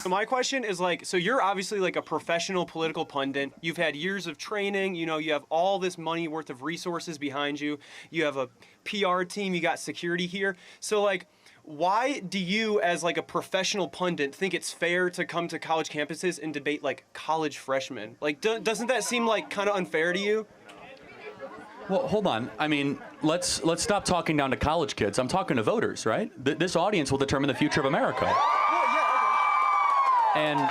So my question is like, so you're obviously like a professional political pundit. You've had years of training, you know, you have all this money worth of resources behind you. You have a PR team, you got security here. So like, why do you as like a professional pundit think it's fair to come to college campuses and debate like college freshmen? Like, doesn't that seem like kind of unfair to you? Well, hold on. I mean, let's stop talking down to college kids. I'm talking to voters, right? This audience will determine the future of America. And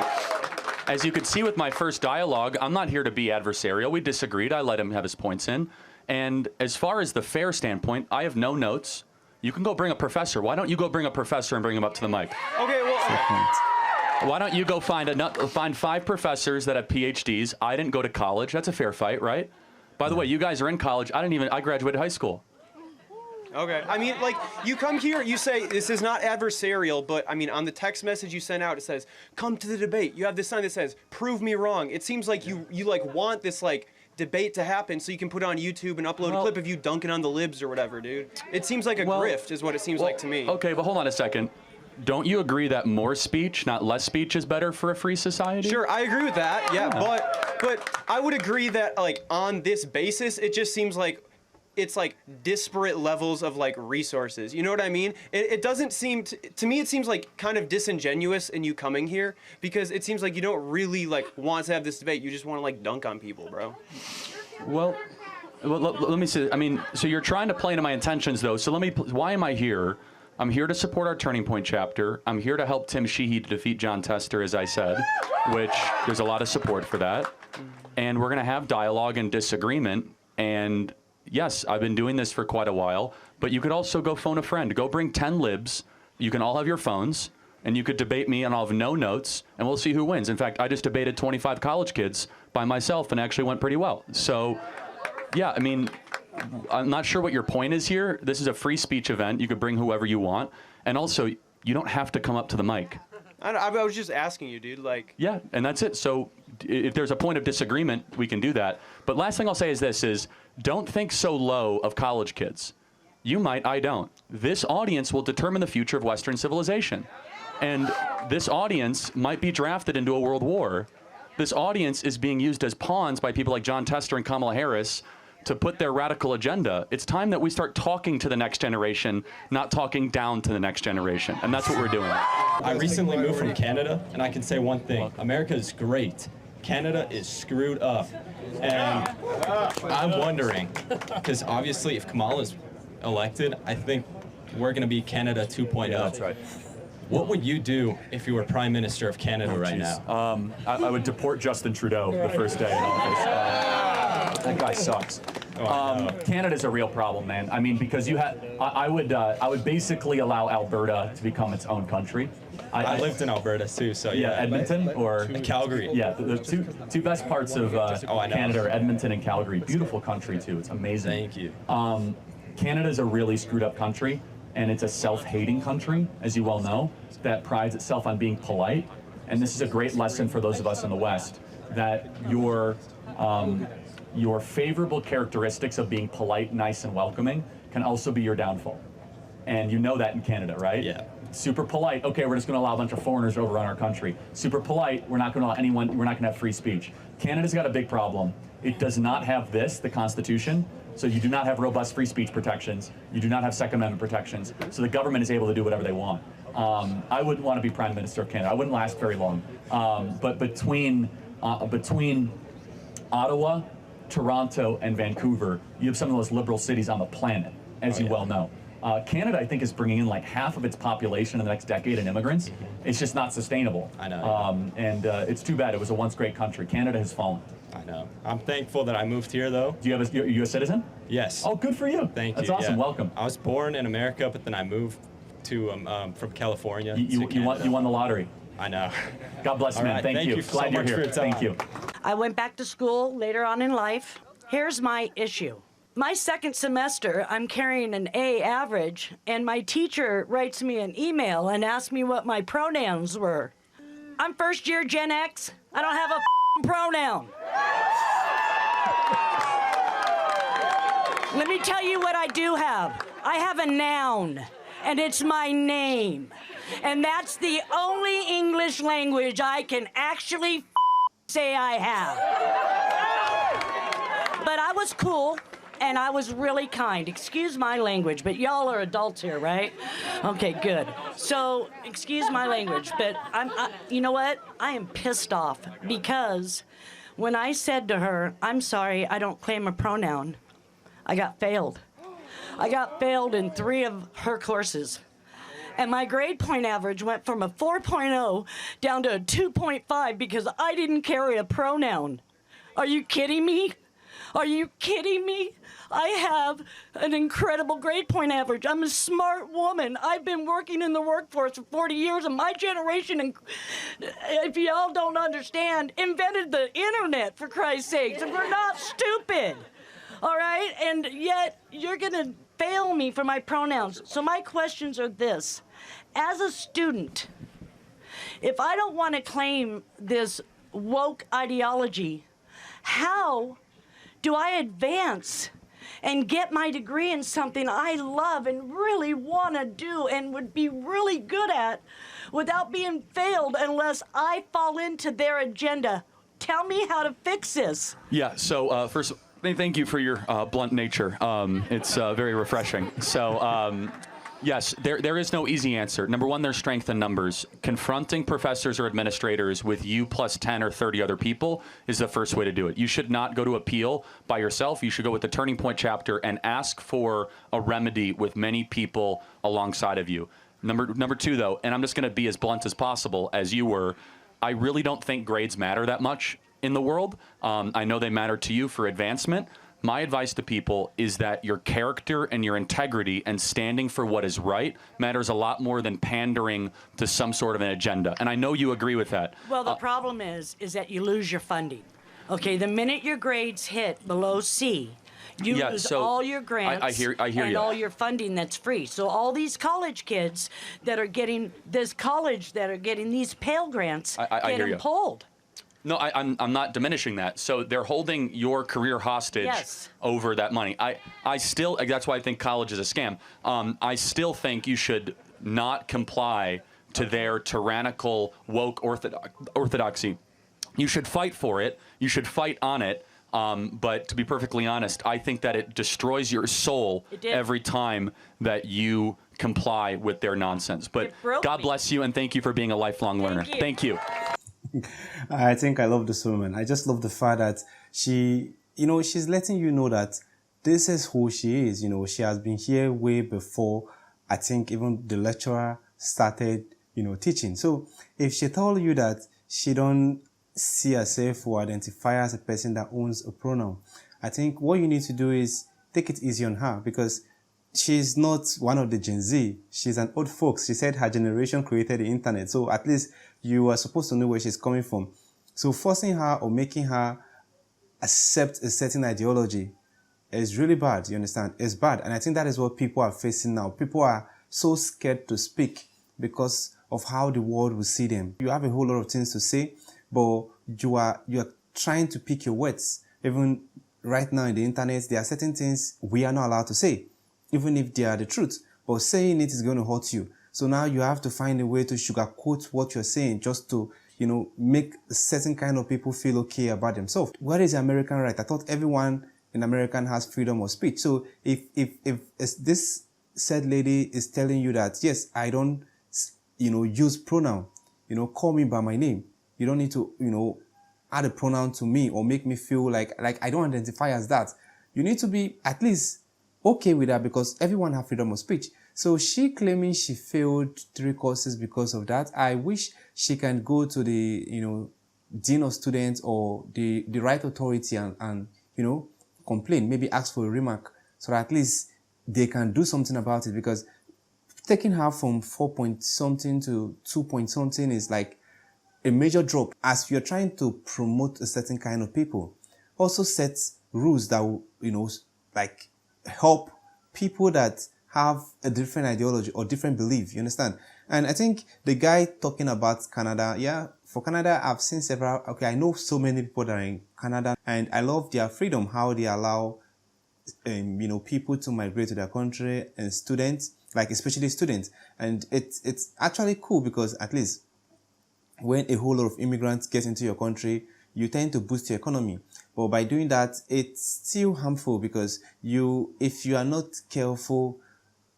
as you could see with my first dialogue, I'm not here to be adversarial. We disagreed. I let him have his points in. And as far as the fair standpoint, I have no notes. You can go bring a professor. Why don't you go bring a professor and bring him up to the mic? Okay, well... Why don't you go find 5 professors that have PhDs? I didn't go to college. That's a fair fight, right? By the way, you guys are in college. I graduated high school. Okay. I mean, like, you come here, you say, this is not adversarial, but, I mean, on the text message you sent out, it says, come to the debate. You have this sign that says, prove me wrong. It seems like you like, want this, like, debate to happen so you can put it on YouTube and upload a clip of you dunking on the libs or whatever, dude. It seems like a grift is what it seems like to me. Okay, but hold on a second. Don't you agree that more speech, not less speech, is better for a free society? Sure, I agree with that, yeah, but I would agree that, like, on this basis, it just seems like it's like disparate levels of like resources. You know what I mean? It doesn't seem to me. It seems like kind of disingenuous in you coming here because it seems like you don't really like want to have this debate. You just want to like dunk on people, bro. Well, let me see. I mean, so you're trying to play into my intentions though. So why am I here? I'm here to support our Turning Point chapter. I'm here to help Tim Sheehy to defeat John Tester, as I said, which there's a lot of support for that. And we're gonna have dialogue and disagreement. And yes, I've been doing this for quite a while, but you could also go phone a friend. Go bring 10 libs. You can all have your phones, and you could debate me, and I'll have no notes, and we'll see who wins. In fact, I just debated 25 college kids by myself, and actually went pretty well. So, yeah, I mean, I'm not sure what your point is here. This is a free speech event. You could bring whoever you want, and also, you don't have to come up to the mic. I was just asking you, dude. Like. Yeah, and that's it. So if there's a point of disagreement, we can do that. But last thing I'll say is this: don't think so low of college kids. You might, I don't. This audience will determine the future of Western civilization, and this audience might be drafted into a world war. This audience is being used as pawns by people like John Tester and Kamala Harris to put their radical agenda. It's time that we start talking to the next generation, not talking down to the next generation. And that's what we're doing. I recently moved from Canada, and I can say one thing. America is great. Canada is screwed up. And I'm wondering, because obviously if Kamala's elected, I think we're going to be Canada 2.0. Yeah, that's right. What would you do if you were Prime Minister of Canada right now? I would deport Justin Trudeau the first day in office. That guy sucks. Canada's a real problem, man. I mean, because I would basically allow Alberta to become its own country. I lived in Alberta too, so yeah. Edmonton or Calgary. Yeah, the two best parts of Canada are Edmonton and Calgary. Beautiful country too. It's amazing. Thank you. Canada's a really screwed up country, and it's a self-hating country, as you well know, that prides itself on being polite. And this is a great lesson for those of us in the West, that your favorable characteristics of being polite, nice, and welcoming can also be your downfall. And you know that in Canada, right? Yeah. Super polite, okay, we're just gonna allow a bunch of foreigners to overrun our country. Super polite, we're not gonna allow anyone, we're not gonna have free speech. Canada's got a big problem. It does not have this, the Constitution, so you do not have robust free speech protections. You do not have Second Amendment protections. So the government is able to do whatever they want. I wouldn't want to be Prime Minister of Canada. I wouldn't last very long. But between Ottawa, Toronto, and Vancouver, you have some of the most liberal cities on the planet, as you well know. Canada, I think, is bringing in like half of its population in the next decade in immigrants. It's just not sustainable. I know. And it's too bad. It was a once great country. Canada has fallen. I know. I'm thankful that I moved here, though. Do you have a U.S. citizen? Yes. Oh, good for you. Thank you. That's awesome. Yeah. Welcome. I was born in America, but then I moved to from California. You won the lottery. I know. God bless, man. Right, thank you. Glad you're so here. Thank you. I went back to school later on in life. Here's my issue. My second semester, I'm carrying an A average, and my teacher writes me an email and asks me what my pronouns were. I'm first year Gen X. I don't have a pronoun. Let me tell you what I do have. I have a noun. and it's my name. And that's the only English language I can actually say I have. But I was cool, and I was really kind. Excuse my language, but y'all are adults here, right? Okay, good. So, excuse my language, but you know what? I am pissed off because when I said to her, I'm sorry, I don't claim a pronoun, I got failed. I got failed in 3 of her courses. And my grade point average went from a 4.0 down to a 2.5 because I didn't carry a pronoun. Are you kidding me? Are you kidding me? I have an incredible grade point average. I'm a smart woman. I've been working in the workforce for 40 years, and my generation, and if y'all don't understand, invented the internet, for Christ's sakes, and we're not stupid. All right? And yet, you're going to fail me for my pronouns. So my questions are this. As a student, if I don't want to claim this woke ideology, how do I advance and get my degree in something I love and really want to do and would be really good at without being failed unless I fall into their agenda? Tell me how to fix this. Yeah, so first, thank you for your blunt nature. It's very refreshing. So, yes, there is no easy answer. Number one, there's strength in numbers. Confronting professors or administrators with you plus 10 or 30 other people is the first way to do it. You should not go to appeal by yourself. You should go with the Turning Point chapter and ask for a remedy with many people alongside of you. Number two, though, and I'm just going to be as blunt as possible as you were, I really don't think grades matter that much in the world. I know they matter to you for advancement. My advice to people is that your character and your integrity and standing for what is right matters a lot more than pandering to some sort of an agenda. And I know you agree with that. Well, the problem is that you lose your funding. Okay, the minute your grades hit below C, you lose all your grants I hear and you. all your funding that's free. So all these college kids that are getting these Pell Grants I get hear them you. pulled. No, I'm not diminishing that. So they're holding your career hostage Yes. over that money. I still, that's why I think college is a scam. I still think you should not comply to their tyrannical woke orthodoxy. You should fight for it. You should fight on it. But to be perfectly honest, I think that it destroys your soul every time that you comply with their nonsense. But God bless you, and thank you for being a lifelong learner. Thank you. I think I love this woman. I just love the fact that she's letting you know that this is who she is. She has been here way before I think even the lecturer started, teaching. So if she told you that she don't see herself or identify as a person that owns a pronoun, I think what you need to do is take it easy on her, because she's not one of the Gen Z. She's an old folks. She said her generation created the internet. So at least you are supposed to know where she's coming from. So forcing her or making her accept a certain ideology is really bad. You understand? It's bad. And I think that is what people are facing now. People are so scared to speak because of how the world will see them. You have a whole lot of things to say, but you are trying to pick your words. Even right now in the internet, there are certain things we are not allowed to say, even if they are the truth. But saying it is going to hurt you. So now you have to find a way to sugarcoat what you're saying just to, make a certain kind of people feel okay about themselves. What is American right? I thought everyone in America has freedom of speech. So if this said lady is telling you that, yes, I don't, use pronoun, call me by my name. You don't need to, add a pronoun to me or make me feel like I don't identify as that. You need to be at least okay with that, because everyone has freedom of speech. So she claiming she failed 3 courses because of that. I wish she can go to the, dean of students or the right authority and complain, maybe ask for a remark, so that at least they can do something about it, because taking her from 4 point something to 2 point something is like a major drop. As you're trying to promote a certain kind of people, also set rules that will, help people that have a different ideology or different belief, you understand? And I think the guy talking about Canada, for Canada, I've seen several, I know so many people that are in Canada, and I love their freedom, how they allow, people to migrate to their country and students. like especially students. And it's actually cool because at least when a whole lot of immigrants get into your country, you tend to boost your economy. But by doing that, it's still harmful because if you are not careful,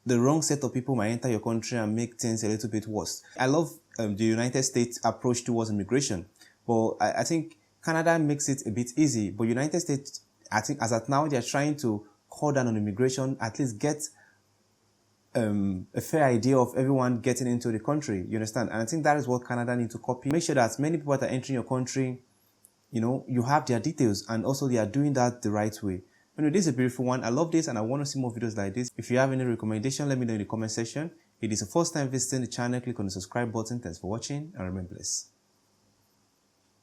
the wrong set of people might enter your country and make things a little bit worse. I love the United States approach towards immigration, but I think Canada makes it a bit easy. But United States, I think as at now, they're trying to cut down on immigration, at least get a fair idea of everyone getting into the country. You understand? And I think that is what Canada needs to copy. Make sure that many people that are entering your country, you have their details, and also they are doing that the right way. Anyway, this is a beautiful one. I love this and I want to see more videos like this. If you have any recommendation, let me know in the comment section. If it is the first time visiting the channel, click on the subscribe button. Thanks for watching and remain blessed.